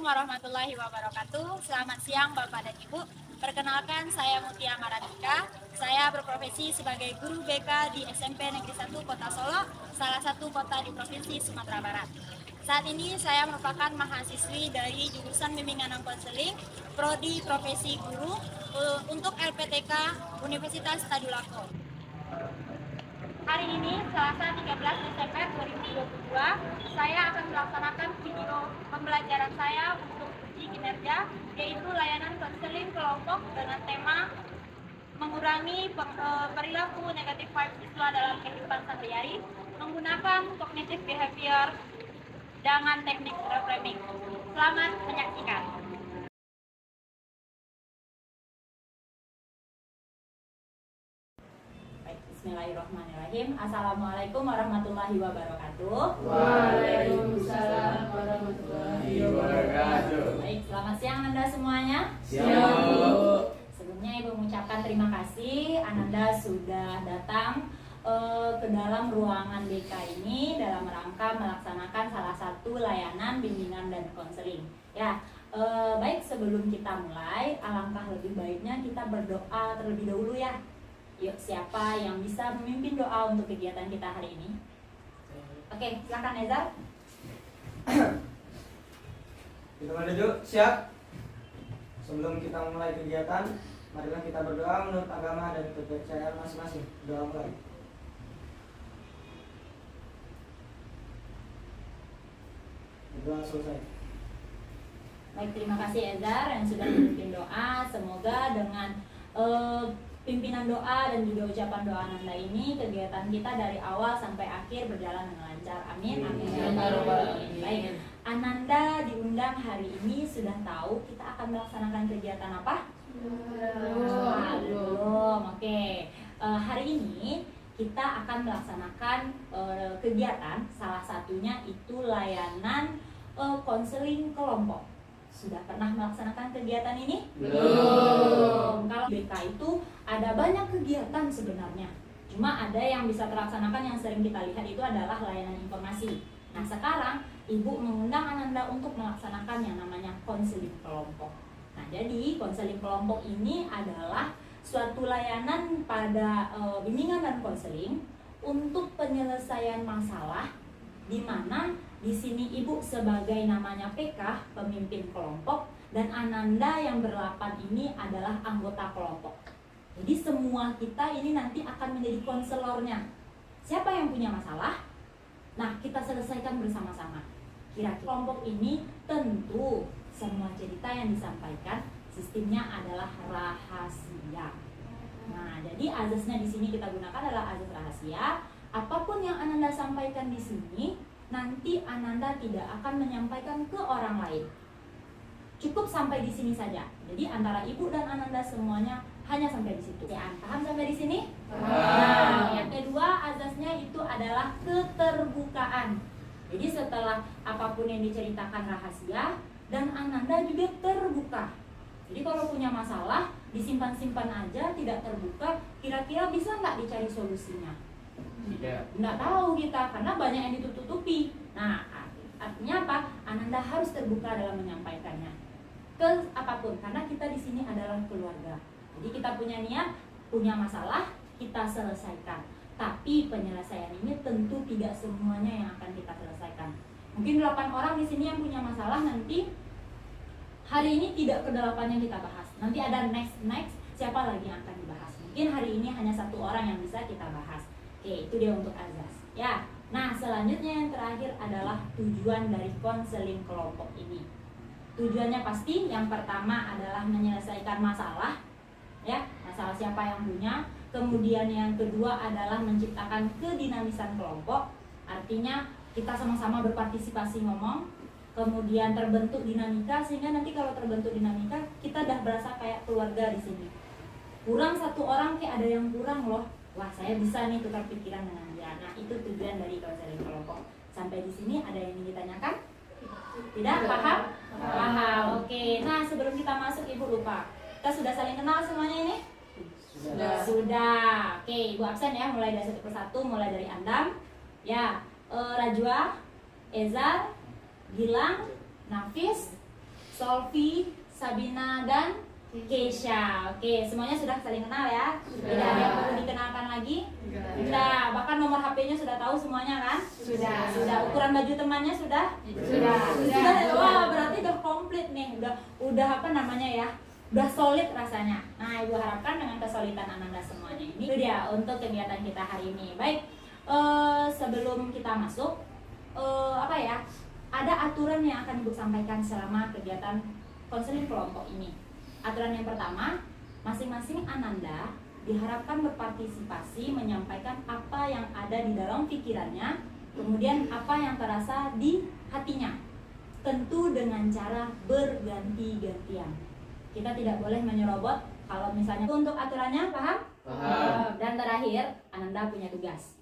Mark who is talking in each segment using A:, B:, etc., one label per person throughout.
A: warahmatullahi wabarakatuh. Selamat siang Bapak dan Ibu. Perkenalkan, saya Mutia Maratika. Saya berprofesi sebagai guru BK di SMP Negeri 1 Kota Solo, salah satu kota di Provinsi Sumatera Barat. Saat ini saya merupakan mahasiswi dari jurusan Bimbingan dan Konseling, Prodi Profesi Guru untuk LPTK Universitas Tadulako. Hari ini, Selasa 13 Desember 2022, saya akan melaksanakan video pembelajaran saya untuk uji kinerja, yaitu layanan konseling kelompok dengan tema mengurangi perilaku negatif vibe siswa dalam kehidupan sehari-hari menggunakan cognitive behavior dengan teknik reframing. Selamat menyaksikan. Bismillahirrahmanirrahim. Assalamualaikum warahmatullahi wabarakatuh.
B: Waalaikumsalam warahmatullahi wabarakatuh.
A: Baik, selamat siang Anda semuanya.
B: Siang.
A: Sebelumnya Ibu mengucapkan terima kasih Anda sudah datang ke dalam ruangan BK ini dalam rangka melaksanakan salah satu layanan bimbingan dan konseling. Ya, baik, sebelum kita mulai, alangkah lebih baiknya kita berdoa terlebih dahulu ya. Yuk, siapa yang bisa memimpin doa untuk kegiatan kita hari ini? Oke, silakan Ezar.
B: Kita maju, siap. Sebelum kita mulai kegiatan, marilah kita berdoa menurut agama dan kepercayaan masing-masing. Doa mulai. Doa selesai.
A: Baik, terima kasih Ezar yang sudah memimpin doa. Semoga dengan pimpinan doa dan juga ucapan doa Ananda ini, kegiatan kita dari awal sampai akhir berjalan dengan lancar. Amin. Amin. Baik, Ananda diundang hari ini, sudah tahu kita akan melaksanakan kegiatan apa? Belum. Oke. Hari ini kita akan melaksanakan kegiatan, salah satunya itu layanan konseling kelompok. Sudah pernah melaksanakan kegiatan ini? Belum. Kalau BK itu ada banyak kegiatan sebenarnya. Cuma ada yang bisa terlaksanakan yang sering kita lihat itu adalah layanan informasi. Nah, sekarang Ibu mengundang Ananda untuk melaksanakan yang namanya konseling kelompok. Nah, jadi konseling kelompok ini adalah suatu layanan pada bimbingan dan konseling untuk penyelesaian masalah, di mana di sini Ibu sebagai namanya PK, pemimpin kelompok, dan Ananda yang berlapan ini adalah anggota kelompok. Jadi semua kita ini nanti akan menjadi konselornya. Siapa yang punya masalah? Nah, kita selesaikan bersama-sama. Kira-kira kelompok ini tentu semua cerita yang disampaikan sistemnya adalah rahasia. Nah, jadi azasnya di sini kita gunakan adalah azas rahasia. Apapun yang Ananda sampaikan di sini, nanti Ananda tidak akan menyampaikan ke orang lain. Cukup sampai di sini saja. Jadi antara Ibu dan Ananda semuanya hanya sampai di situ. Ya, paham sampai di sini? Nah, yang kedua azasnya itu adalah keterbukaan. Jadi setelah apapun yang diceritakan rahasia dan Ananda juga terbuka. Jadi kalau punya masalah disimpan-simpan aja, tidak terbuka, kira-kira bisa nggak dicari solusinya? Nggak tahu kita, karena banyak yang ditutup-tutupi. Nah, artinya apa? Ananda harus terbuka dalam menyampaikannya ke apapun, karena kita di sini adalah keluarga. Jadi kita punya niat, punya masalah, kita selesaikan. Tapi penyelesaian ini tentu tidak semuanya yang akan kita selesaikan. Mungkin 8 orang di sini yang punya masalah, nanti hari ini tidak ke-8 yang kita bahas. Nanti ada next, siapa lagi yang akan dibahas. Mungkin hari ini hanya 1 orang yang bisa kita bahas. Oke, itu dia untuk azas. Ya, nah selanjutnya yang terakhir adalah tujuan dari konseling kelompok ini. Tujuannya pasti yang pertama adalah menyelesaikan masalah, ya, masalah siapa yang punya. Kemudian yang kedua adalah menciptakan kedinamisan kelompok. Artinya kita sama-sama berpartisipasi ngomong, kemudian terbentuk dinamika, sehingga nanti kalau terbentuk dinamika kita udah berasa kayak keluarga di sini. Kurang 1 orang, kayak ada yang kurang loh. Wah, saya bisa nih tukar pikiran dengan dia. Nah, itu tujuan dari konseling kelompok. Sampai di sini ada yang ingin ditanyakan? Tidak? Paham? Paham. Oke. Nah, sebelum kita masuk, Ibu lupa. Kita sudah saling kenal semuanya ini? Sudah. Oke, Ibu absen ya, mulai dari satu persatu, mulai dari Andam. Ya, Rajwa, Ezar, Gilang, Nafis, Solvi, Sabina, dan Keisha. Oke, semuanya sudah saling kenal ya? Tidak ada yang perlu dikenalkan lagi? Sudah, bahkan nomor HP-nya sudah tahu semuanya kan? Sudah, ukuran baju temannya sudah? Sudah. Wah, berarti udah komplit nih. Udah apa namanya ya? Udah solid rasanya. Nah, Ibu harapkan dengan kesolidan Ananda semuanya ini itu dia untuk kegiatan kita hari ini. Baik, sebelum kita masuk, apa ya? Ada aturan yang akan Ibu sampaikan selama kegiatan konseling kelompok ini. Aturan yang pertama, masing-masing Ananda diharapkan berpartisipasi menyampaikan apa yang ada di dalam pikirannya, kemudian apa yang terasa di hatinya. Tentu dengan cara berganti-gantian. Kita tidak boleh menyerobot. Kalau misalnya untuk aturannya paham?
C: Paham.
A: Dan terakhir, Ananda punya tugas.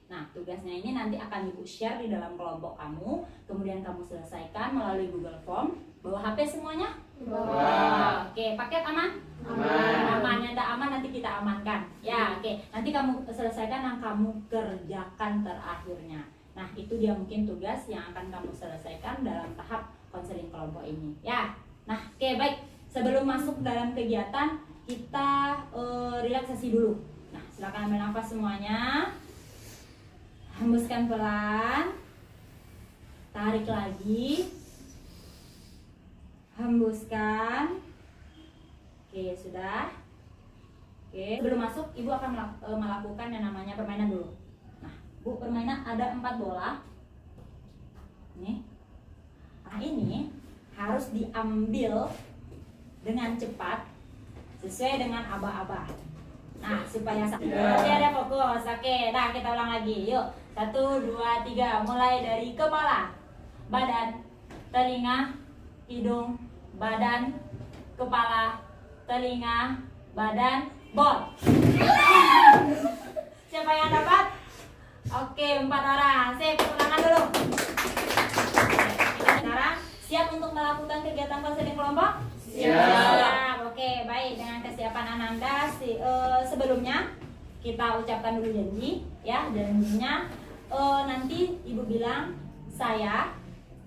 A: Nah, tugasnya ini nanti akan Ibu share di dalam kelompok kamu, kemudian kamu selesaikan melalui Google Form. Bawa HP semuanya?
C: Bawa.
A: Oke, paket aman?
C: Aman.
A: Aman, yang tidak aman nanti kita amankan. Ya, oke. Nanti kamu selesaikan yang kamu kerjakan terakhirnya. Nah, itu dia mungkin tugas yang akan kamu selesaikan dalam tahap konseling kelompok ini. Ya, nah, oke, baik. Sebelum masuk dalam kegiatan, kita relaksasi dulu. Nah, silakan ambil nafas semuanya. Hembuskan pelan. Tarik lagi. Hembuskan. Oke, sudah. Oke, sebelum masuk Ibu akan melakukan yang namanya permainan dulu. Nah, Bu, permainan ada 4 bola. Nih. Nah, ini harus diambil dengan cepat sesuai dengan aba-aba. Nah, supaya berarti ada fokus. Oke, nah kita ulang lagi. Yuk, 1, 2, 3. Mulai dari kepala, badan, telinga, hidung, badan, kepala, telinga, badan, bol. Siapa yang dapat? Oke, 4 orang. Sip, tepuk tangan dulu. Oke, sekarang siap untuk melakukan kegiatan konseling kelompok? Siap. Oke, baik. Dengan kesiapan Ananda, sebelumnya kita ucapkan dulu janji, ya. Janjinya nanti Ibu bilang saya,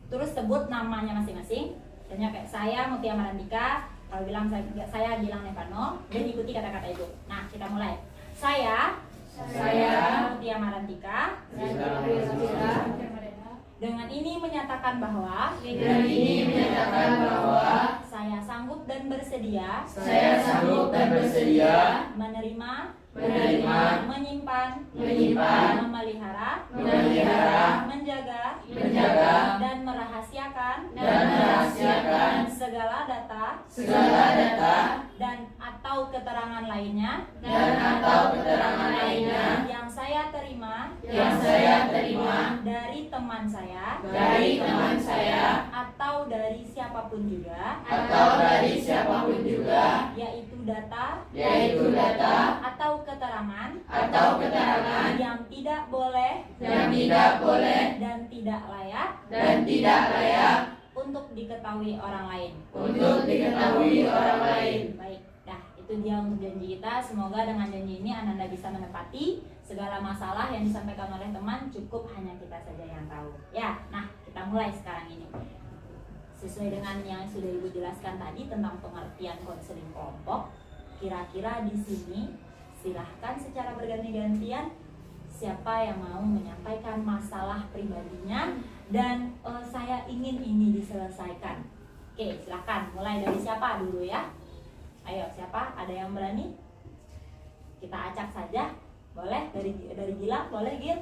A: terus sebut namanya masing-masing. Contohnya kayak saya Mutia Marandika. Kalau bilang saya bilang Nevano, dan ikuti kata-kata Ibu. Nah, kita mulai. Saya Mutia Marandika. Dengan ini menyatakan bahwa saya sanggup dan bersedia menerima, menyimpan, memelihara, menjaga, dan merahasiakan segala data dan atau keterangan lainnya yang saya terima dari teman saya atau dari siapapun juga yaitu data atau keterangan yang tidak boleh dan tidak layak untuk diketahui orang lain. Baik, dah itu dia untuk janji kita. Semoga dengan janji ini Ananda bisa menepati. Segala masalah yang disampaikan oleh teman cukup hanya kita saja yang tahu. Ya, nah kita mulai sekarang ini. Sesuai dengan yang sudah Ibu jelaskan tadi tentang pengertian konseling kelompok, kira-kira di sini silahkan secara berganti-gantian siapa yang mau menyampaikan masalah pribadinya dan saya ingin ini diselesaikan. Oke, silahkan mulai dari siapa dulu ya. Ayo, siapa? Ada yang berani? Kita acak saja. Boleh dari Gilang, boleh Gil?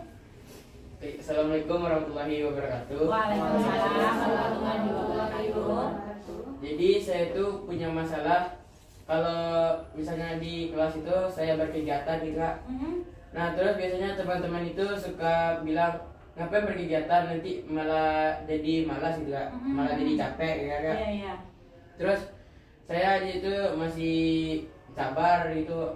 C: Assalamualaikum warahmatullahi wabarakatuh.
A: Waalaikumsalam warahmatullahi wabarakatuh.
C: Jadi saya itu punya masalah kalau misalnya di kelas itu saya berkegiatan nih Kak. Nah terus biasanya teman-teman itu suka bilang ngapain berkegiatan, nanti malah jadi malas gitu Kak. Malah jadi capek ya Kak.
A: Iya.
C: Terus saya itu masih sabar gitu,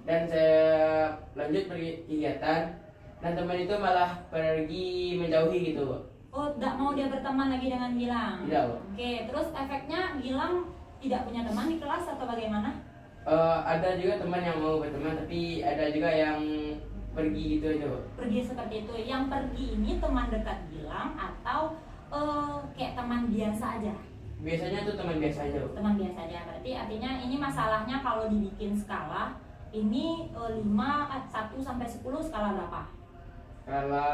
C: dan saya lanjut berkegiatan dan teman itu malah pergi menjauhi gitu.
A: Oh, tidak mau dia berteman lagi dengan Gilang?
C: Tidak.
A: Oke, terus efeknya Gilang tidak punya teman di kelas atau bagaimana?
C: Ada juga teman yang mau berteman, tapi ada juga yang pergi gitu aja.
A: Pergi seperti itu. Yang pergi ini teman dekat Gilang atau kayak teman biasa aja?
C: biasanya tuh teman biasa aja.
A: Teman biasa aja. Berarti artinya ini masalahnya kalau dibikin skala ini 5, 1 sampai 10 skala berapa?
C: Skala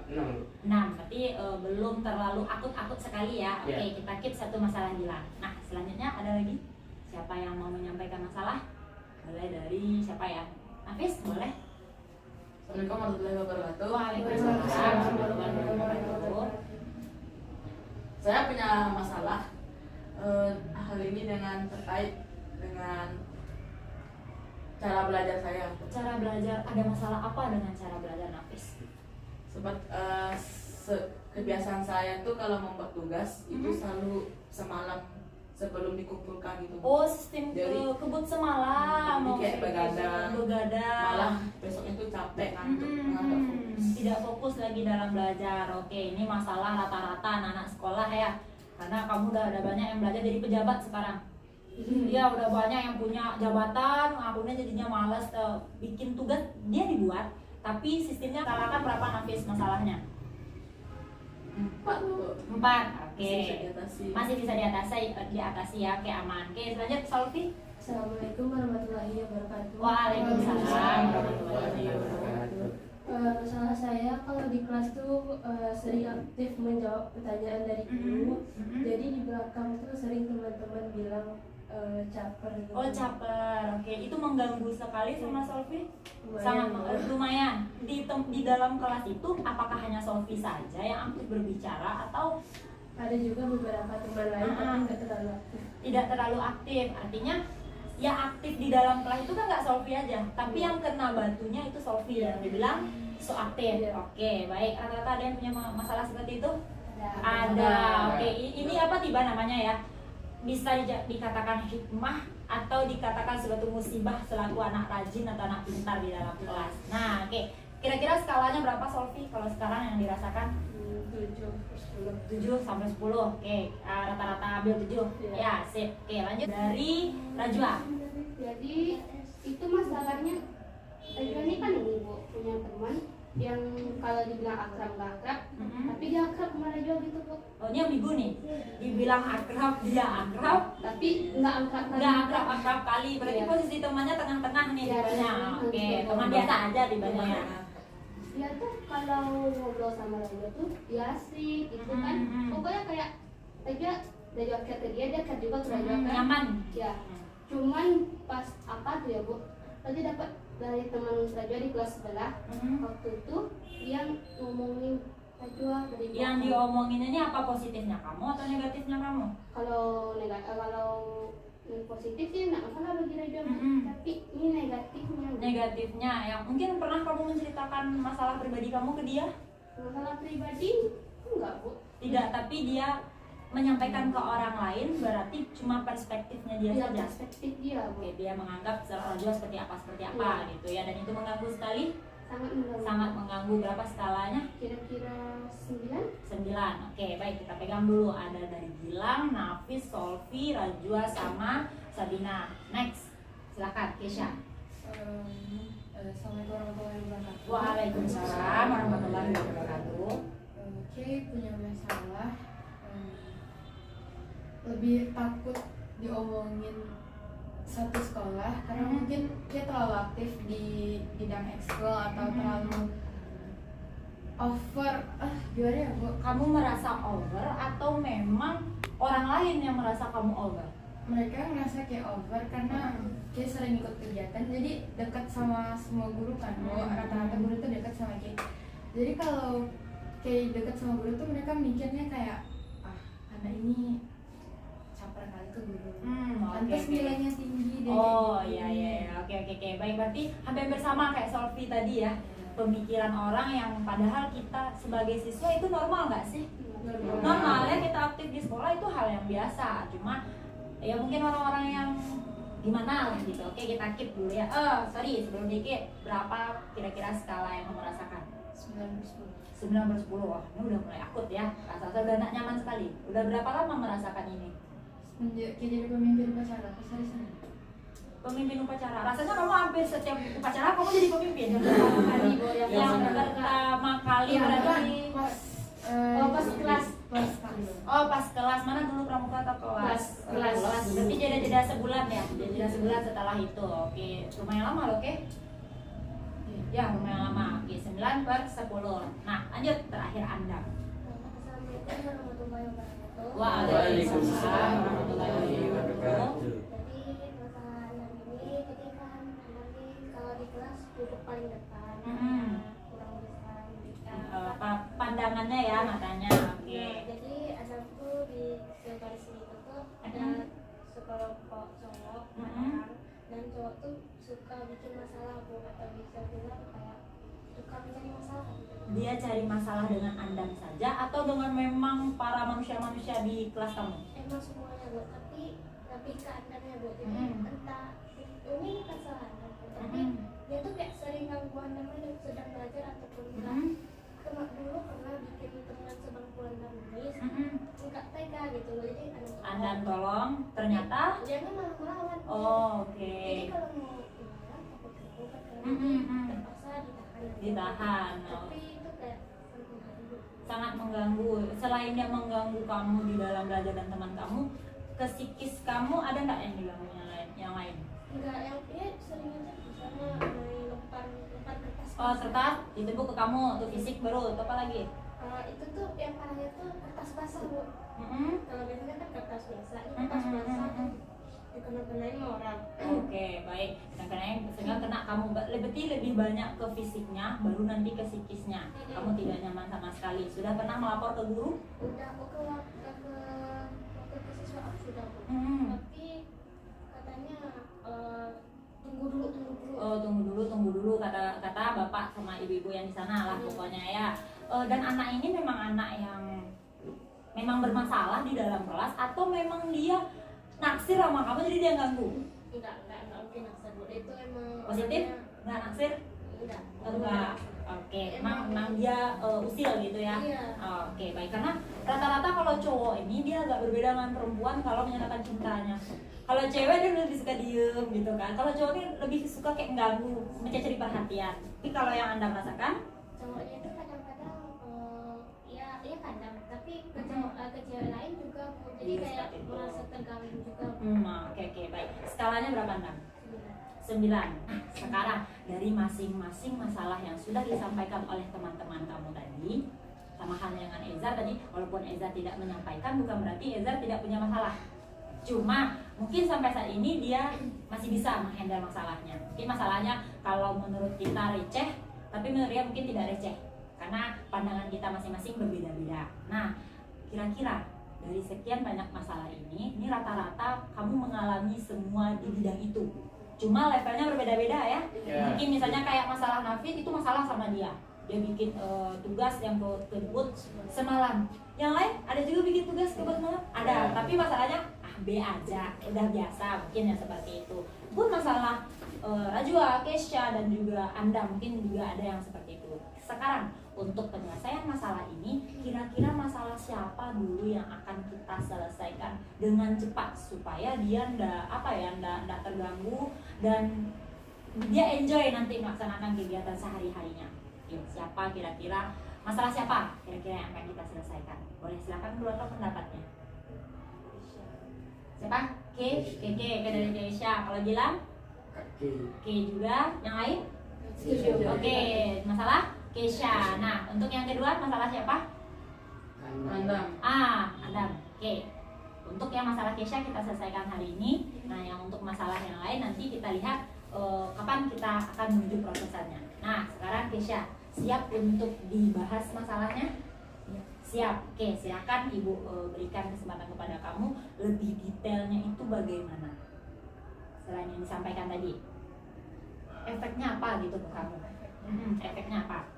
C: 6.
A: 6. Berarti belum terlalu akut-akut sekali ya. Oke,
C: Iya.
A: kita keep satu masalah Gilang. Nah, selanjutnya ada lagi. Siapa yang mau menyampaikan masalah? Boleh dari siapa ya? Hafiz, boleh?
C: Assalamualaikum warahmatullahi wabarakatuh.
A: Waalaikumsalam warahmatullahi wabarakatuh.
D: Saya punya masalah hal ini dengan terkait dengan cara belajar saya.
A: Cara belajar, ada masalah apa dengan cara belajar Hafiz?
D: Sebab kebiasaan saya tuh kalau membuat tugas itu selalu semalam sebelum dikumpulkan gitu.
A: Oh, sistem
D: Jadi-
A: kebut semalam.
D: Jadi
A: Oke,
D: kayak begadang.
A: begadang.
D: Malah besoknya tuh capek ngantuk, nggak fokus.
A: Tidak fokus lagi dalam belajar. Oke, ini masalah rata-rata anak-anak sekolah ya. Karena kamu udah ada banyak yang belajar jadi pejabat sekarang. Dia udah banyak yang punya jabatan, akhirnya jadinya malas bikin tugas dia dibuat, tapi sistemnya kalahkan berapa Nafis masalahnya?
D: 4 Bu.
A: 4. Oke.
D: Masih bisa diatasi.
A: Masih bisa diatasi ya, oke aman. Oke, selanjutnya Solvi.
E: Assalamualaikum warahmatullahi wabarakatuh.
A: Waalaikumsalam warahmatullahi
C: wabarakatuh.
E: Masalah saya kalau di kelas tuh sering aktif menjawab pertanyaan dari guru. Jadi di belakang tuh sering teman-teman bilang caper gitu.
A: Oh, caper. Oke, itu mengganggu sekali sama Solvi?
E: Lumayan,
A: Sangat
E: Bu.
A: lumayan. Di dalam kelas itu apakah hanya Solvi saja yang aktif berbicara atau
E: Ada juga beberapa teman lain tapi nggak terlalu aktif.
A: tidak terlalu aktif? Artinya ya aktif di dalam kelas itu kan nggak Solvi aja, tapi yang kena batunya itu Solvi yang dibilang so aktif.
E: Iya.
A: Oke, baik. Rata-rata ada yang punya masalah seperti itu?
E: Ada.
A: Ada. Oke, ini apa tiba namanya ya? Bisa dikatakan hikmah atau dikatakan suatu musibah selaku anak rajin atau anak pintar di dalam kelas. Nah, oke. Kira-kira skalanya berapa Solvi kalau sekarang yang dirasakan? 7 sampai 10. Oke, rata-rata ambil 7.
E: Iya.
A: Ya, sip. Oke, lanjut dari Rajwa.
F: Jadi itu masalahnya Rajwa ini kan ini Bu punya teman yang kalau dibilang akrab nggak akrab, tapi dia akrab sama Rajwa gitu Bu.
A: Oh, ini ambigu nih. Dibilang akrab, dia akrab,
F: Tapi nggak akrab kali.
A: nggak akrab kali. Berarti
F: Iya.
A: posisi temannya tengah-tengah nih
F: Iya,
A: tipenya.
F: tengah-tengah.
A: Oke,
F: Iya.
A: teman biasa aja tipenya.
F: Dia tuh kalau ngobrol sama Rajwa tuh dia asik gitu kan. Pokoknya kayak Rajwa kata dia kat juga ke Rajwa kan.
A: Nyaman.
F: Ya. Cuman pas apa tuh ya Bu? Tadi dapat dari teman Rajwa di kelas sebelah. Waktu itu dia ngomongin Rajwa dari
A: Yang
F: belakang.
A: diomongin ini apa positifnya kamu atau negatifnya kamu?
F: Kalau yang positif sih nggak masalah bagi Rajwa, tapi ini negatifnya.
A: Negatifnya yang mungkin pernah kamu menceritakan masalah pribadi kamu ke dia?
F: Masalah pribadi enggak Bu.
A: Tidak, tapi dia menyampaikan ke orang lain berarti cuma perspektifnya dia
F: Iya,
A: saja.
F: perspektif dia Bu.
A: Oke, dia menganggap Rajwa seperti apa
F: Iya.
A: gitu ya, dan itu mengganggu sekali,
F: Sangat mengganggu.
A: sangat mengganggu. Berapa skalanya?
F: Kira-kira 9.
A: 9. Oke, baik, kita pegang dulu. Ada dari Gilang, Nafis, Solvi, Rajwa, sama Sabina. Next, silakan Kesha.
G: Assalamualaikum warahmatullahi wabarakatuh.
A: Waalaikumsalam warahmatullahi wabarakatuh.
G: Oke, punya masalah. Lebih takut diomongin satu sekolah karena mungkin dia terlalu aktif di bidang ekskul atau terlalu over. Gimana ya Bu?
A: Kamu merasa over atau memang orang lain yang merasa kamu over?
G: Mereka ngerasa kayak over karena dia sering ikut kegiatan, jadi dekat sama semua guru kan Bu. Rata-rata guru tuh dekat sama kayak. Jadi kalau kayak dekat sama guru tuh mereka mikirnya kayak anak ini caper kali ke guru. Pantes nilainya tinggi deh.
A: Oh
G: kayak
A: iya
G: gini.
A: iya, oke. Baik, berarti hampir bersama kayak Solvi tadi ya. Pemikiran orang yang padahal kita sebagai siswa itu normal nggak sih? Normal ya, kita aktif di sekolah itu hal yang biasa. Cuma ya mungkin orang-orang yang gimana lah gitu. Oke, kita keep dulu ya. Sorry, sebelum dikit, berapa kira-kira skala yang kamu rasakan? 9/10. Wah, ini udah mulai akut ya. Rasa-rasa udah nggak nyaman sekali. Udah berapa lama merasakan ini?
G: Semenjak kayak jadi pemimpin upacara pas hari Senin.
A: Pemimpin upacara. Rasanya kamu hampir setiap upacara kamu jadi pemimpin.
F: Kali Bu yang
A: Yang
F: pertama.
A: pertama kali
G: Iya,
A: berarti
G: pas
F: Oh, pas kelas
G: Kelas kelas.
A: Oh pas kelas mana dulu pramuka atau kelas?
F: Kelas.
A: Berarti jeda sebulan ya, jeda sebulan setelah itu. Oke, lumayan lama loh, oke? Ya lumayan lama. Oke, 9/10. Nah lanjut terakhir Anda.
H: Assalamualaikum warahmatullahi wabarakatuh.
A: Waalaikumsalam warahmatullahi wabarakatuh.
H: Jadi masalah anak ini, jadi kan anak ini kalau di kelas duduk paling depan, kurang bisa memberikan.
A: Pandangannya ya matanya. Oke.
H: Nah, jadi anakku di sebaris itu tuh ada sekelompok cowok kadang, dan cowok tuh suka bikin masalah bu, atau bisa bilang kayak suka mencari masalah gitu.
A: Dia cari masalah dengan Anda saja atau dengan memang para manusia-manusia di kelas kamu?
H: Emang semuanya bu, tapi lebih ke anaknya bu, jadi entah ini kesalahan tapi dia tuh kayak sering ganggu anaknya yang sedang belajar ataupun enggak. Dulu pernah bikin teman sebangkuan nangis, enggak tega gitu, jadi
A: Anda tolong, ternyata
H: dia malah melawan.
A: oh, oke.
H: Jadi kalau mau marah takut terbuka kan, terpaksa ditahan.
A: Ditahan.
H: Tapi itu kayak mengganggu.
A: Sangat mengganggu. Selain dia mengganggu kamu di dalam belajar dan teman kamu, ke psikis kamu ada nggak yang diganggu yang lain?
H: Enggak, yang dia sering aja misalnya main lempar kertas.
A: Oh, kertas ditepuk ke kamu, tuh fisik baru, atau apa lagi?
H: Itu tuh yang parahnya tuh kertas basah bu. Kalau biasanya kan kertas biasa, ini kertas basah tuh dikena-kenain sama orang.
A: Oke, baik. Sehingga kena kamu berarti lebih banyak ke fisiknya, baru nanti ke psikisnya. Kamu tidak nyaman sama sekali. Sudah pernah melapor ke guru?
H: Udah, aku ke waktu siswa aku sudah bu. Tapi katanya tunggu dulu.
A: Oh, tunggu dulu kata bapak sama ibu-ibu yang di sana lah pokoknya ya. Dan anak ini memang anak yang memang bermasalah di dalam kelas atau memang dia naksir sama kamu jadi dia ganggu?
H: Enggak mungkin naksir bu. Itu emang
A: Positif? Nggak naksir? Enggak. Oke, memang dia usil gitu ya.
H: Iya.
A: Oke, baik. Karena rata-rata kalau cowok ini dia agak berbeda dengan perempuan kalau menyatakan cintanya. Kalau cewek dia lebih suka diem gitu kan. Kalau cowok ini lebih suka kayak mengganggu, mencari perhatian. Tapi kalau yang Anda merasakan,
H: cowoknya itu kadang-kadang ya kadang, tapi ke cewek lain juga bu. Jadi
A: Iya,
H: kayak
A: seperti itu.
H: merasa terganggu juga.
A: Oke, baik. Skalanya berapa Anda? 9. Sekarang dari masing-masing masalah yang sudah disampaikan oleh teman-teman kamu tadi, sama halnya dengan Ezar tadi, walaupun Ezar tidak menyampaikan bukan berarti Ezar tidak punya masalah. Cuma mungkin sampai saat ini dia masih bisa menghandle masalahnya. Mungkin masalahnya kalau menurut kita receh, tapi menurut dia mungkin tidak receh karena pandangan kita masing-masing berbeda-beda. Nah, kira-kira dari sekian banyak masalah ini rata-rata kamu mengalami semua di bidang itu. Cuma levelnya berbeda-beda ya. Mungkin misalnya kayak masalah Nafid itu masalah sama dia. Dia bikin tugas yang kebut semalam. Yang lain ada juga bikin tugas kebut malam. Ada, tapi masalahnya B aja, udah biasa mungkin ya seperti itu. Pun masalah Rajwa, Kesha dan juga Anda mungkin juga ada yang seperti itu. Sekarang untuk penyelesaian masalah ini, kira-kira masalah siapa dulu yang akan kita selesaikan dengan cepat supaya dia ndak terganggu dan dia enjoy nanti melaksanakan kegiatan sehari-harinya. Yuk, siapa kira-kira masalah siapa kira-kira yang akan kita selesaikan? Boleh silakan keluarkan pendapatnya. Siapa? K dari Keisha. Kalau bilang K juga. Yang lain? Oke, masalah Keisha. Nah, untuk yang kedua masalah siapa?
C: Andam.
A: Adam. Oke. Untuk yang masalah Keisha kita selesaikan hari ini. Nah, yang untuk masalah yang lain nanti kita lihat kapan kita akan menuju prosesannya. Nah, sekarang Keisha siap untuk dibahas masalahnya? Siap. Oke, silakan Ibu berikan kesempatan kepada kamu lebih detailnya itu bagaimana selain yang disampaikan tadi. Efeknya apa gitu ke kamu? Efeknya apa?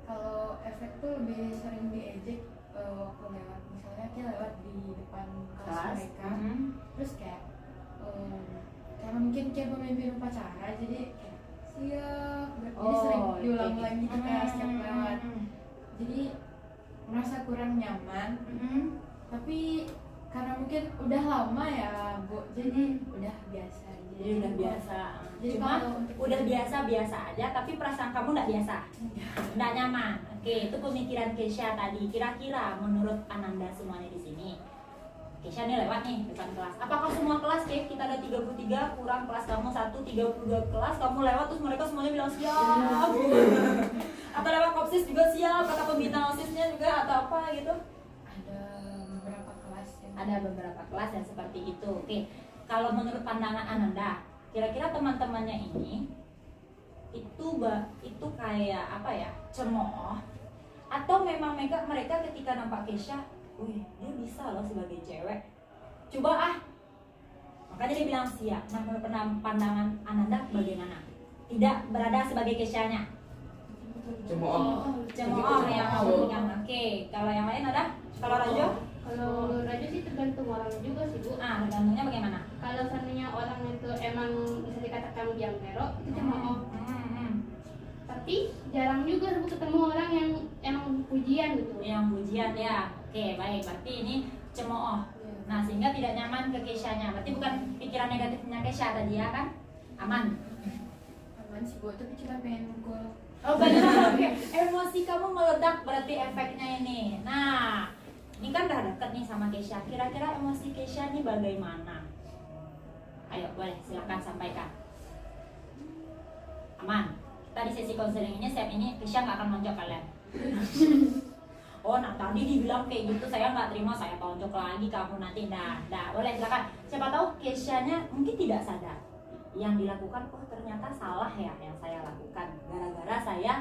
G: Kalau efek tuh lebih sering diejek waktu lewat, misalnya kita lewat di depan kelas mereka, terus kayak karena mungkin kayak pemimpin upacara, jadi kayak siap, jadi sering diulang-ulang gitu kayak setiap lewat, jadi merasa kurang nyaman. Tapi karena mungkin udah lama ya Bu, jadi udah biasa aja.
A: Jadi udah biasa.
G: Jadi
A: Cuma
G: kalau untuk-
A: udah biasa aja, tapi perasaan kamu nggak biasa, nggak nyaman. Oke, itu pemikiran Kesha tadi. Kira-kira menurut Ananda semuanya di sini, Kesha nih lewat nih depan kelas. Apakah semua kelas, Kek? Kita ada 33, kurang kelas kamu 1, 32 kelas, kamu lewat terus mereka semuanya bilang siap. Atau lewat kopsis juga siap, kata pembina OSISnya juga atau apa gitu?
G: Ada beberapa kelas yang
A: Ada beberapa kelas yang seperti itu. Oke, kalau menurut pandangan Ananda, kira-kira teman-temannya ini itu kayak apa ya, cemooh atau memang mereka ketika nampak Kesha, wih dia bisa loh sebagai cewek, coba ah, makanya dia bilang siap. Nah, menurut pandangan Ananda bagaimana? Tidak berada sebagai Kesha-nya,
C: Cemooh.
A: cemooh yang oke. Kalau yang lain ada? Kalau Rajo?
F: Kalau menurut Raja sih tergantung orang juga sih Bu.
A: Tergantungnya bagaimana?
F: Kalau seandainya orang itu emang bisa dikatakan biang kerok itu cemooh. Tapi jarang juga Bu ketemu orang yang emang pujian gitu.
A: Yang pujian ya. Oke, baik. Berarti ini cemooh. Nah, sehingga tidak nyaman ke Kesha-nya. Berarti bukan pikiran negatifnya Kesha tadi ya kan? Aman.
G: aman sih Bu, tapi cuma pengen mukul.
A: Oh benar. Oke. Emosi kamu meledak berarti efeknya ini. Nah, ini kan udah deket nih sama Kesha. Kira-kira emosi Kesha nih bagaimana? Ayo, boleh silakan sampaikan. Aman. Kita di sesi konseling ini, step ini Kesha nggak akan nonjok kalian. Oh, nah tadi dibilang kayak gitu, saya nggak terima, saya tonjok lagi kamu nanti. Nah, boleh silakan. Siapa tahu Kesha-nya mungkin tidak sadar yang dilakukan. Oh, ternyata salah ya yang saya lakukan. Gara-gara saya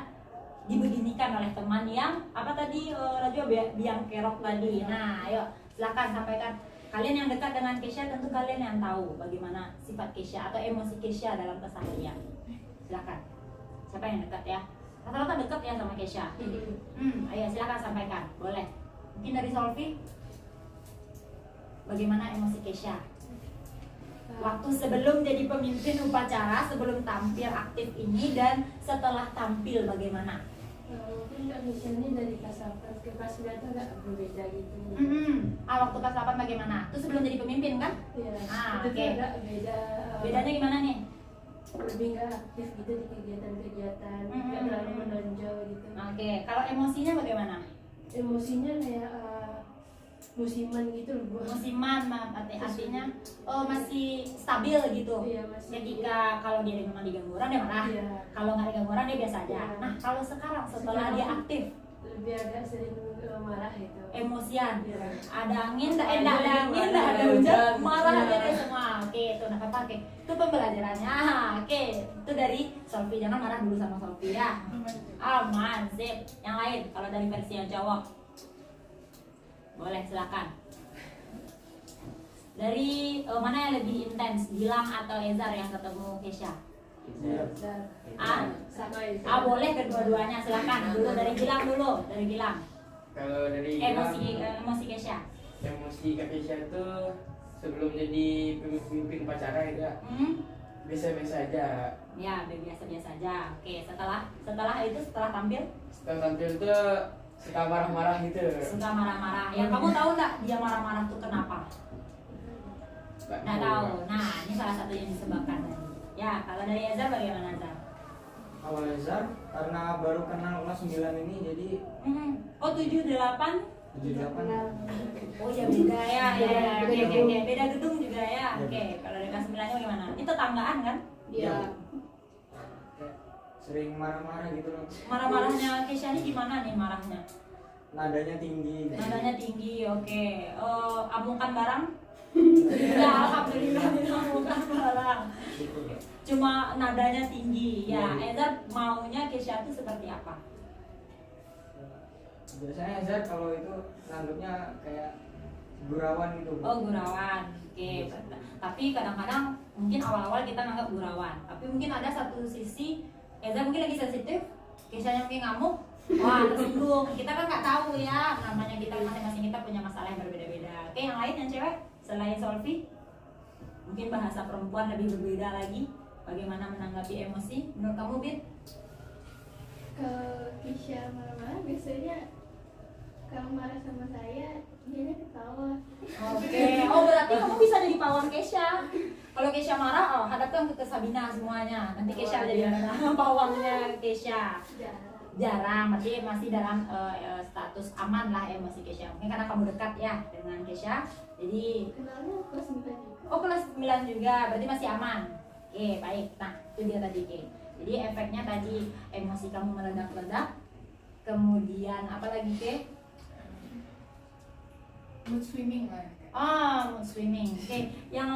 A: dibeginikan oleh teman yang apa tadi Rajo biang kerok tadi. Nah, ayo silakan sampaikan. Kalian yang dekat dengan Kesha tentu kalian yang tahu bagaimana sifat Kesha atau emosi Kesha dalam keseharian. Silakan. Siapa yang dekat ya? Rata-rata dekat ya sama Kesha. Ayo silakan sampaikan. Boleh. Mungkin dari Solvi. Bagaimana emosi Kesha? Waktu sebelum jadi pemimpin upacara, sebelum tampil aktif ini dan setelah tampil bagaimana?
E: Mungkin Kak Misha ini dari kelas 8 ke kelas 9 itu agak berbeda gitu.
A: Waktu kelas 8 bagaimana? Itu sebelum jadi pemimpin kan?
E: Iya,
A: oke.
E: itu tuh agak beda.
A: Bedanya gimana nih?
E: Lebih nggak aktif gitu di kegiatan-kegiatan, nggak terlalu menonjol gitu.
A: Oke, kalau emosinya bagaimana?
E: Emosinya kayak musiman gitu loh Bu.
A: Musiman, artinya masih stabil gitu.
E: Iya, masih.
A: Ketika kalau dia memang diganggu orang dia marah,
E: Iya.
A: kalau nggak diganggu orang dia biasa aja.
E: Iya.
A: Nah, kalau sekarang setelah
E: Sekarang
A: dia aktif,
E: lebih agak sering marah gitu.
A: emosian,
E: Iya.
A: ada angin, nggak ada angin, nggak ada hujan, marah aja deh semua. Oke, itu nggak apa-apa. Oke, itu pembelajarannya. Oke, itu dari Solvi, jangan marah dulu sama Solvi ya. Aman, sip. Yang lain, kalau dari versi yang cowok, boleh silakan. Dari mana yang lebih intens, Gilang atau Ezar yang ketemu Kesha?
E: Sama itu.
A: Boleh kedua-duanya, silakan. Dulu dari Gilang dulu, dari Gilang.
C: Kalau dari
A: Emosi Kesha.
C: emosi Kak Kesha itu sebelum jadi pemimpin upacara ya biasa-biasa aja.
A: Ya, biasa-biasa aja. Oke, setelah itu setelah tampil
C: Setelah tampil tuh suka marah-marah gitu.
A: suka marah-marah. Ya, kamu tahu nggak dia marah-marah tuh kenapa? Nggak tahu. Nah, ini salah satu yang disebabkan tadi. Ya, kalau dari Ezar bagaimana Ezar?
B: Kalau Ezar karena baru kenal kelas 9 ini jadi
A: Oh, 78?
B: 78.
A: Oh ya beda ya. Oke. Beda gedung juga ya. Oke, kalau dari kelas 9-nya bagaimana? Ini tetanggaan kan?
F: Iya.
B: Sering marah-marah gitu loh.
A: Marah-marahnya Kesha ini gimana nih marahnya?
B: Nadanya tinggi.
A: Nadanya tinggi, oke. Amukan barang? Ya, alhamdulillah amukan barang. Cuma nadanya tinggi. Ya, Ezar maunya Kesha itu seperti apa?
B: Biasanya Ezar kalau itu nganggapnya kayak gurauan gitu.
A: Oh, gurauan. Oke. Tapi kadang-kadang mungkin awal-awal kita nganggap gurauan. Tapi mungkin ada satu sisi Ezar mungkin lagi sensitif, Kesha mungkin ngamuk. Wah, tersinggung. Kita kan nggak tahu ya, namanya kita masing-masing kita punya masalah yang berbeda-beda. Oke, yang lain yang cewek selain Solvi, mungkin bahasa perempuan lebih berbeda lagi. Bagaimana menanggapi emosi? Menurut kamu, Bit?
G: Ke Kesha marah-marah biasanya
F: kalau marah sama saya dia ketawa.
A: Oke, oh berarti kamu bisa jadi pawang Kesha. Kalau Kesha marah, oh hadapkan ke Sabina semuanya. Nanti Kesha jadi pawangnya Kesha. Jarang, berarti masih dalam status aman lah emosi Kesha. Mungkin karena kamu dekat ya dengan Kesha, jadi
F: Kenalnya kelas 9 juga.
A: oh kelas 9 juga, berarti masih aman. Oke, baik. Nah, itu dia tadi, Ke. Jadi efeknya tadi emosi kamu meledak-ledak. Kemudian apa lagi, Ke?
G: mood swimming lah.
A: Mood swimming. Oke, yang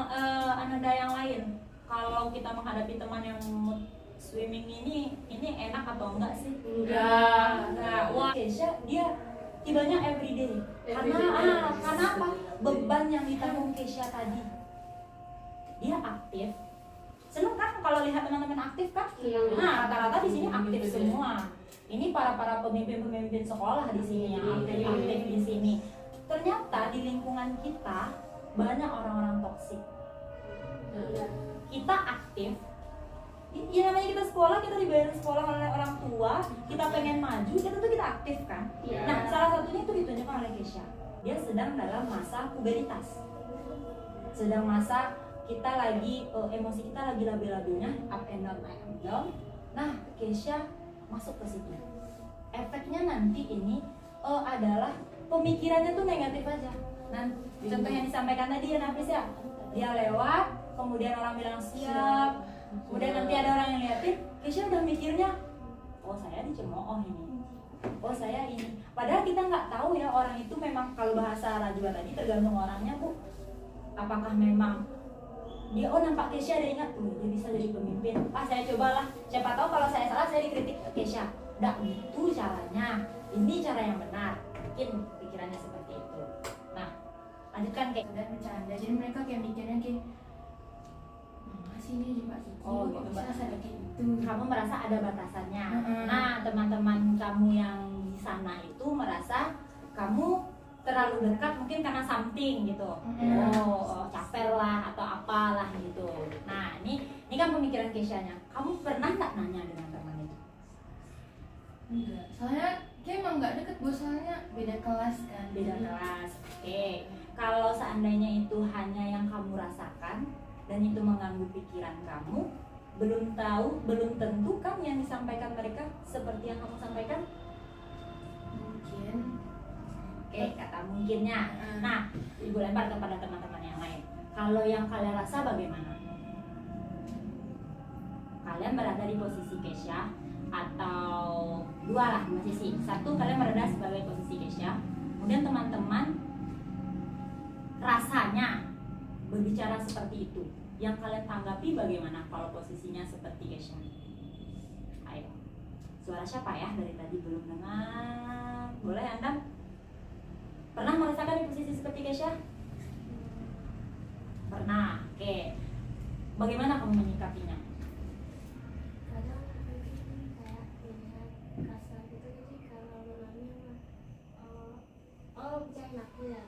A: Ananda yang lain. Kalau kita menghadapi teman yang mood swimming ini enak atau enggak sih? Enggak. Wah, Kesha dia tibanya everyday. Karena apa? Beban yang ditanggung Kesha tadi. Dia aktif. Seneng kan kalau lihat teman-teman aktif kan? Nah, rata-rata di sini aktif semua. Ini para pemimpin-pemimpin sekolah di sini yang aktif di sini. Ternyata di lingkungan kita banyak orang-orang toksik. Kita aktif, ya namanya kita sekolah, kita dibayar sekolah oleh orang tua, kita pengen maju, ya tentu kita aktif kan. Nah, salah satunya itu ditunjukkan oleh Kesha. Dia sedang dalam masa puberitas, sedang masa kita lagi emosi kita lagi labil-labilnya, up and down. Nah, Kesha masuk ke situ. Efeknya nanti ini adalah pemikirannya tuh negatif aja. Nah, contoh yang disampaikan tadi ya Nafis ya, dia lewat, kemudian orang bilang siap, kemudian nanti ada orang yang liatin, Kesha udah mikirnya, oh saya dicemooh ini, oh saya ini. Padahal kita nggak tahu ya orang itu memang, kalau bahasa Rajwa tadi tergantung orangnya Bu, apakah memang dia nampak Kesha ada ingat tuh dia bisa jadi pemimpin, saya cobalah, siapa tahu kalau saya salah saya dikritik Kesha, nggak gitu caranya, ini cara yang benar, mungkin pikirannya seperti itu. Nah, lanjutkan kayak
G: Dan bercanda, jadi mereka kayak mikirnya kayak mama sih ini Pak Kiki,
A: oh,
G: kok
A: gitu,
G: bisa
A: Mbak.
G: sampai kayak gitu.
A: kamu merasa ada batasannya.
G: Mm-mm.
A: Nah, teman-teman kamu yang di sana itu merasa kamu terlalu dekat mungkin karena something gitu. Oh, capek lah atau apalah gitu. Nah, ini kan pemikiran Kesha-nya. Kamu pernah nggak nanya dengan teman itu?
G: Enggak, soalnya kayak emang nggak deket Bu, soalnya beda kelas kan.
A: Beda kelas. Oke. Kalau seandainya itu hanya yang kamu rasakan dan itu mengganggu pikiran kamu, belum tahu, belum tentu kan yang disampaikan mereka seperti yang kamu sampaikan.
G: Mungkin.
A: Oke, kata mungkinnya. Nah, Ibu lempar kepada teman-teman yang lain. Kalau yang kalian rasa bagaimana? Kalian berada di posisi Kesha atau dua lah posisi. Satu, kalian berada sebagai posisi Kesha. Kemudian teman-teman rasanya berbicara seperti itu. Yang kalian tanggapi bagaimana kalau posisinya seperti Kesha? Ayo. Suara siapa ya dari tadi belum dengar? Boleh Anda? Pernah merasakan di posisi seperti Kesha? Pernah. Oke. Bagaimana kamu menyikapinya?
F: Kadang mungkin kayak lihat kasar gitu, jadi kalau menangnya percayain aku ya.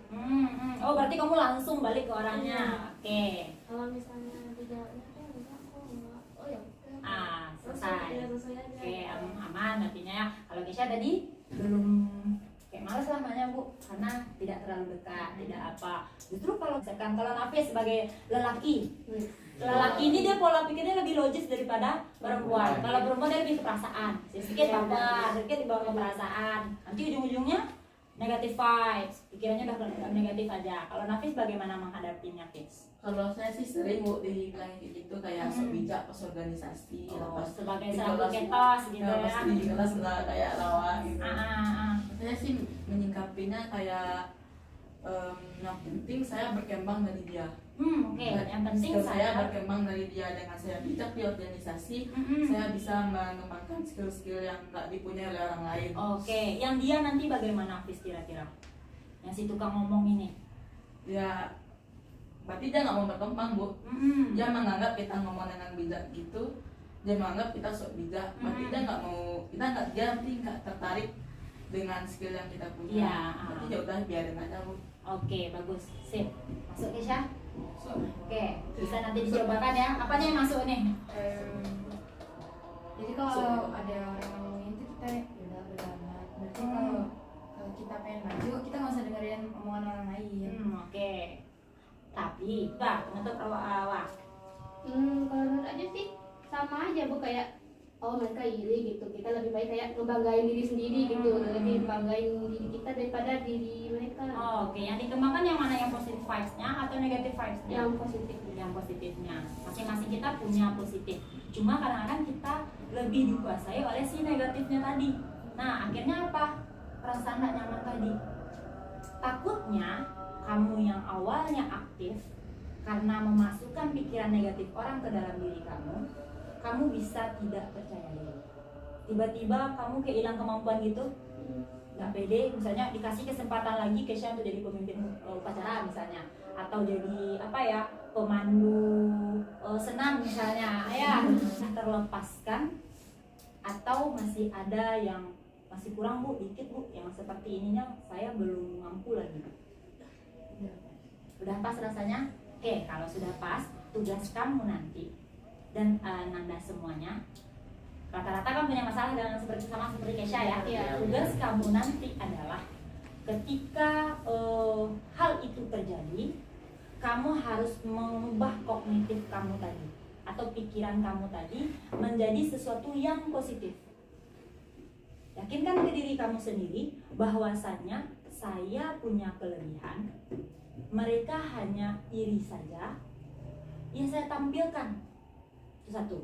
A: Oh, berarti kamu langsung balik ke orangnya. Oke.
F: Kalau misalnya dijawabnya kan enggak, kok enggak, oh ya udah.
A: Selesai.
F: Ya, selesai aja.
A: Oke, aman artinya ya. Kalau Kesha tadi belum kayak males lah nanya Bu, karena tidak terlalu dekat, tidak apa. Justru kalau misalkan kalau Nafis sebagai lelaki ini dia pola pikirnya lebih logis daripada perempuan. Kalau perempuan dia lebih ke perasaan, sedikit baper, sedikit dibawa ke perasaan. Nanti ujung-ujungnya negatif vibes, pikirannya udah negatif aja. Kalau Nafis bagaimana menghadapinya, Nafis?
D: Kalau saya sih sering Bu dibilang kayak gitu, kayak sok bijak pas organisasi, pas
A: sebagai
D: di
A: selaku
D: kelas,
A: ketos gitu
D: ya,
A: ya.
D: pas di kelas lah kayak lawa gitu.
A: Ah.
D: Saya sih menyingkapinya kayak yang penting saya berkembang dari dia.
A: Oke. Yang penting
D: skill saya berkembang dari dia. Dengan saya bijak di organisasi, saya bisa mengembangkan skill-skill yang nggak dipunyai oleh orang lain.
A: Oke. Yang dia nanti bagaimana, Fis, kira-kira? Yang si tukang ngomong ini?
D: Ya, berarti dia nggak mau berkembang Bu. Dia menganggap kita ngomong dengan bijak gitu, dia menganggap kita sok bijak. Berarti dia nggak mau, dia nggak tertarik dengan skill yang kita punya.
A: Iya.
D: Berarti ya udah biarin aja Bu.
A: Oke, bagus. Sip. Masuk Kesha? Oke, bisa nanti dicobakan ya. Apanya yang masuk nih?
G: Jadi kalau ada orang ngomongin itu kita udah bodo amat. Berarti kalau kita pengen nanya
F: sama aja bu, kayak oh mereka iri gitu, kita lebih baik kayak ngebanggain diri sendiri gitu, lebih banggain diri kita daripada diri mereka.
A: Oh, oke, yang dikembangkan yang mana, yang positive vibes-nya atau negative vibes-nya?
F: Yang positif.
A: Yang positifnya. Masing-masing kita punya positif. Cuma kadang-kadang kita lebih dikuasai oleh si negatifnya tadi. Nah, akhirnya apa? Perasaan gak nyaman tadi. Takutnya kamu yang awalnya aktif karena memasukkan pikiran negatif orang ke dalam diri kamu bisa tidak percaya diri. Tiba-tiba kamu kayak hilang kemampuan gitu, nggak pede. Misalnya dikasih kesempatan lagi Kesha untuk jadi pemimpin upacara misalnya, atau jadi apa ya, pemandu senam misalnya, ya terlepaskan. Atau masih ada yang masih kurang bu, dikit bu, yang seperti ininya saya belum mampu lagi. Udah pas rasanya? Oke, kalau sudah pas, tugas kamu nanti dan Nanda semuanya, rata-rata kan punya masalah dengan seperti Kesha ya. Tugas kamu nanti adalah ketika hal itu terjadi, kamu harus mengubah kognitif kamu tadi atau pikiran kamu tadi menjadi sesuatu yang positif. Yakinkan ke diri kamu sendiri bahwasannya saya punya kelebihan, mereka hanya iri saja, ya saya tampilkan. Itu satu.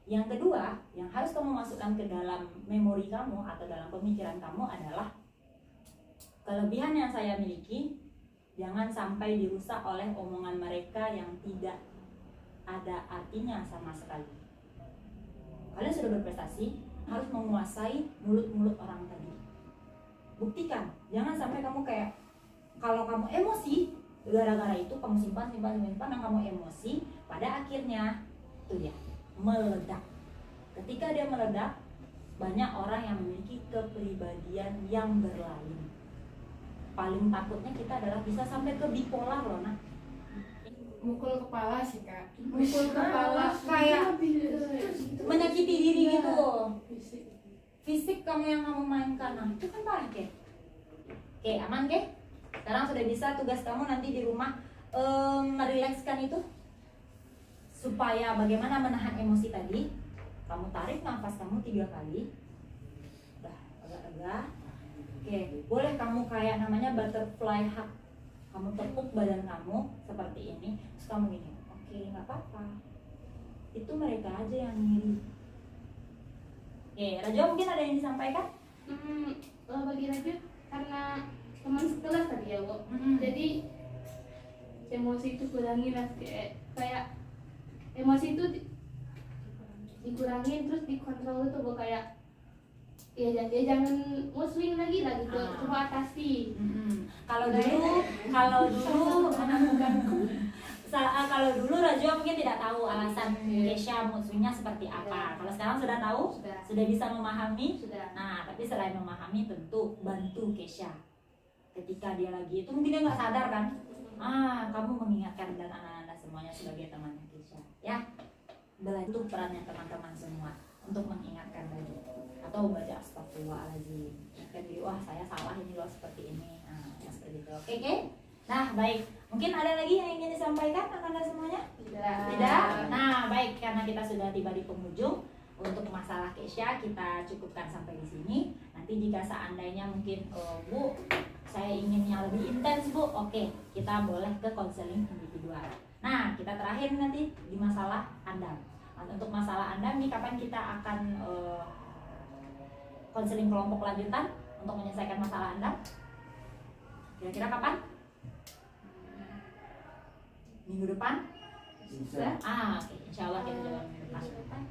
A: Yang kedua, yang harus kamu masukkan ke dalam memori kamu atau dalam pemikiran kamu adalah kelebihan yang saya miliki jangan sampai dirusak oleh omongan mereka yang tidak ada artinya sama sekali. Kalian sudah berprestasi, harus menguasai mulut-mulut orang tadi. Buktikan, jangan sampai kamu kayak, kalau kamu emosi gara-gara itu kamu simpan dan kamu emosi, pada akhirnya itu dia meledak. Ketika dia meledak, banyak orang yang memiliki kepribadian yang berlain. Paling takutnya kita adalah bisa sampai ke bipolar loh, nah.
G: Mukul kepala sih kak.
A: Mukul kepala kayak menyakiti diri gitu. Fisik kamu yang kamu mainkan, nah itu kan parah Ke. Oke, aman Ke? Sekarang sudah bisa, tugas kamu nanti di rumah merilekskan itu supaya bagaimana menahan emosi tadi. Kamu tarik nafas kamu 3 kali. Udah agak lega. Oke, boleh kamu kayak namanya butterfly hug. Kamu tepuk badan kamu seperti ini, terus kamu gini, oke nggak apa-apa, itu mereka aja yang ngiri. Oke, Rajo mungkin ada yang disampaikan?
F: Bagi Rajo, karena teman sekelas tadi ya Bu, jadi emosi itu kurangin lah, kayak emosi itu dikurangin terus dikontrol itu Bu, kayak ya jangan muslim lagi lah gitu, coba atasi.
A: Kalau dulu Rajo mungkin tidak tahu alasan Kesha musuhnya seperti apa. Kalau sekarang sudah tahu, sudah bisa memahami. Nah, tapi selain memahami tentu bantu Kesha. Ketika dia lagi itu mungkin dia nggak sadar kan. Kamu mengingatkan dan anak-anak semuanya sebagai temannya Kesha. Ya, bantu perannya teman-teman semua untuk mengingatkan lagi. Atau baca astagfirullahaladzim, kan jadi wah saya salah ini loh seperti ini, yang seperti itu. Oke. Nah baik, mungkin ada lagi yang ingin disampaikan anda semuanya? Tidak. Nah baik, karena kita sudah tiba di penghujung untuk masalah Kesha kita cukupkan sampai di sini. Nanti jika seandainya mungkin Bu, saya ingin yang lebih intens Bu, oke, kita boleh ke konseling individual. Nah kita terakhir nanti di masalah Anda. Untuk masalah Anda nih, kapan kita akan konseling kelompok lanjutan untuk menyelesaikan masalah Anda? Kira-kira kapan? Minggu depan?
C: Bisa.
A: Oke. Insya Allah kita jalan minggu depan.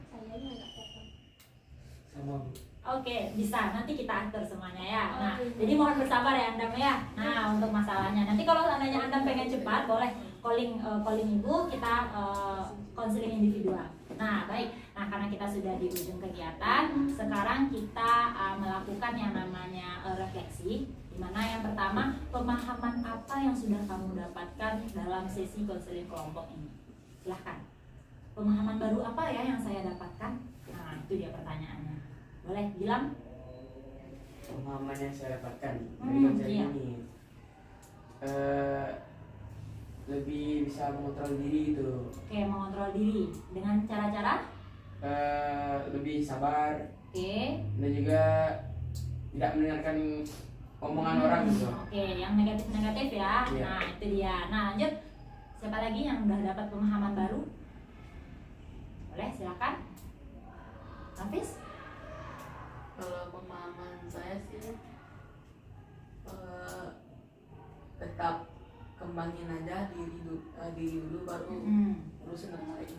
C: Sama Bu.
A: Oke, bisa. Nanti kita atur semuanya ya. Nah, jadi mohon bersabar ya Anda ya. Nah, untuk masalahnya. Nanti kalau seandainya Anda pengen cepat, boleh calling Ibu, kita konseling individual. Nah, baik. Nah, karena kita sudah di ujung kegiatan, sekarang kita melakukan yang namanya refleksi. Dimana yang pertama, pemahaman apa yang sudah kamu dapatkan dalam sesi konseling kelompok ini? Silahkan. Pemahaman baru apa ya yang saya dapatkan? Nah, itu dia pertanyaannya. Boleh bilang?
C: Pemahaman yang saya dapatkan dari konseling ini lebih bisa mengontrol diri itu.
A: Oke, mengontrol diri dengan cara-cara
C: lebih sabar
A: Oke.
C: dan juga tidak mendengarkan omongan orang gitu.
A: Oke, yang negatif-negatif ya.
C: Iya.
A: Nah, itu dia. Nah, lanjut. Siapa lagi yang udah dapat pemahaman baru? Boleh, silakan. Hafiz?
D: Kalau pemahaman saya sih tetap kembangin aja diri dulu baru urusin orang lain.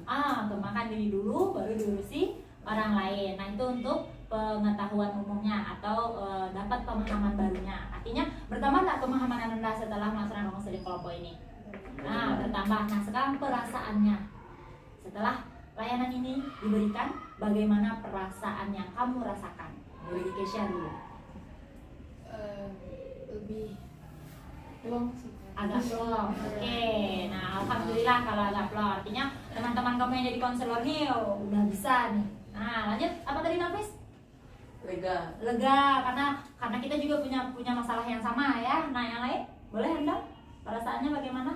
A: Kembangkan diri dulu baru diurusi orang lain. Nah, itu untuk pengetahuan umumnya atau dapat pemahaman barunya. Artinya bertambah nggak pemahaman Anda setelah melaksanakan konseling kelompok ini? Nah, bertambah. Nah, sekarang perasaannya setelah layanan ini diberikan, bagaimana perasaan yang kamu rasakan? Boleh Kesha dulu.
G: Lebih plong sih.
A: Agak plong. Oke. Nah, alhamdulillah kalau agak plong. Artinya teman-teman kamu yang jadi konselor nih udah bisa nih. Nah, lanjut. Apa tadi Nafis?
D: Lega.
A: Lega karena kita juga punya masalah yang sama ya. Nah, yang lain boleh Anda? Perasaannya bagaimana?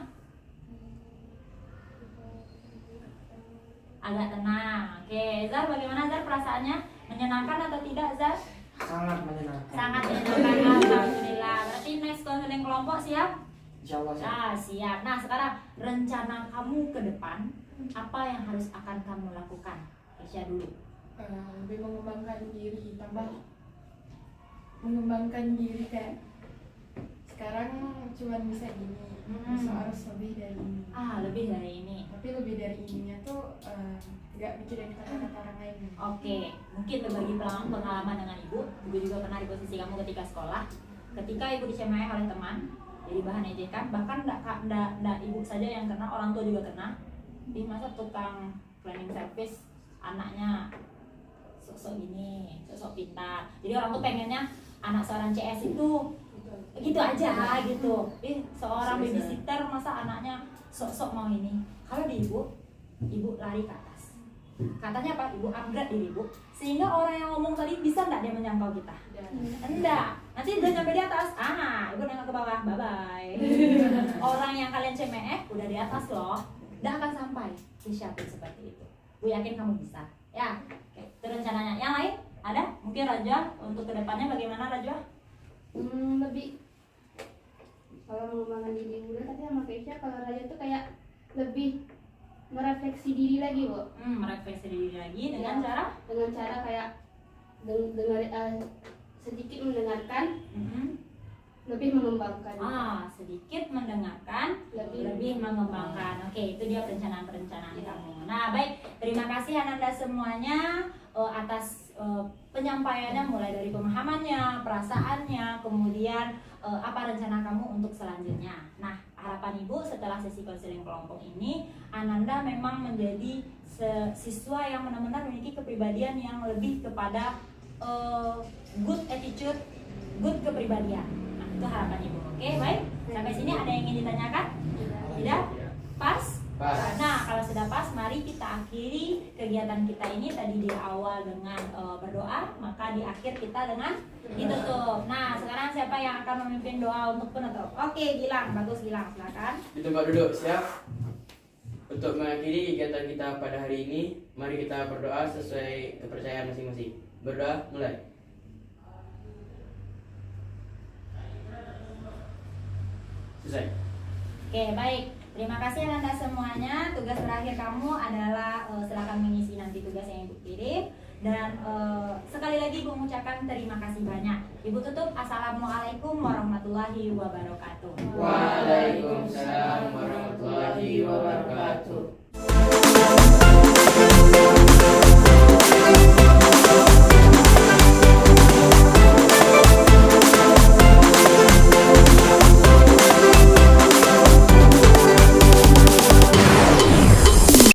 A: Agak tenang. Oke, Zar bagaimana Zar perasaannya? Menyenangkan atau tidak Zar?
B: Sangat menyenangkan.
A: Sangat menyenangkan. Alhamdulillah. Berarti next konseling kelompok siap?
B: Insya Allah siap.
A: Nah, siap. Nah, sekarang rencana kamu ke depan apa yang harus akan kamu lakukan? Kesha dulu.
G: Lebih mengembangkan diri, tambah mengembangkan diri kayak sekarang cuma bisa gini, besok harus lebih dari ini.
A: Lebih dari ini.
G: Tapi lebih dari ininya tuh nggak mikirin kata-kata orang lain.
A: Oke, mungkin berbagi pengalaman dengan ibu. Ibu juga pernah di posisi kamu ketika sekolah. Ketika ibu dicemai oleh teman, jadi bahan ejekan. Bahkan enggak ibu saja yang kena, orang tua juga kena. Di masa tukang cleaning service, anaknya sosok gini, sosok pintar. Jadi orang tuh pengennya anak seorang CS itu gitu aja gitu. Seorang babysitter masa anaknya sok-sok mau ini. Kalau di ibu lari ke atas. Katanya apa? Ibu upgrade diri ibu. Sehingga orang yang ngomong tadi bisa nggak dia menjangkau kita? Enggak. Nanti udah nyampe di atas, ibu nengok ke bawah, bye-bye. Orang yang kalian cemeh udah di atas loh. Nggak akan sampai disiapin seperti itu. Gue yakin kamu bisa. Ya, oke. Itu rencananya. Yang lain? Ada? Mungkin Raja untuk kedepannya bagaimana Raja?
F: Lebih kalau mengembangkan diri muda tapi sama Keisha, kalau Raja tuh kayak lebih merefleksi diri lagi, Bu.
A: Merefleksi diri lagi dengan cara
F: kayak sedikit mendengarkan, lebih mengembangkan.
A: Sedikit mendengarkan, lebih mengembangkan. Oke, itu dia perencanaan kamu. Nah, baik. Terima kasih Ananda semuanya atas penyampaiannya, mulai dari pemahamannya, perasaannya, kemudian apa rencana kamu untuk selanjutnya. Nah, harapan Ibu setelah sesi konseling kelompok ini, Ananda memang menjadi siswa yang benar-benar memiliki kepribadian yang lebih kepada good attitude, good kepribadian. Nah, itu harapan Ibu. Oke, baik. Sampai sini ada yang ingin ditanyakan? Tidak? Pas? Nah, kalau sudah pas, mari kita akhiri kegiatan kita ini. Tadi di awal dengan berdoa, maka di akhir kita dengan ditutup. Nah, sekarang siapa yang akan memimpin doa untuk penutup? Oke, Gilang. Bagus, Gilang. Silakan.
C: Di tempat duduk, siap? Untuk mengakhiri kegiatan kita pada hari ini, mari kita berdoa sesuai kepercayaan masing-masing. Berdoa, mulai. Selesai.
A: Oke, baik. Terima kasih Anda semuanya. Tugas terakhir kamu adalah silakan mengisi nanti tugas yang Ibu kirim. Dan sekali lagi Ibu mengucapkan terima kasih banyak. Ibu tutup. Assalamualaikum warahmatullahi wabarakatuh.
C: Waalaikumsalam warahmatullahi wabarakatuh.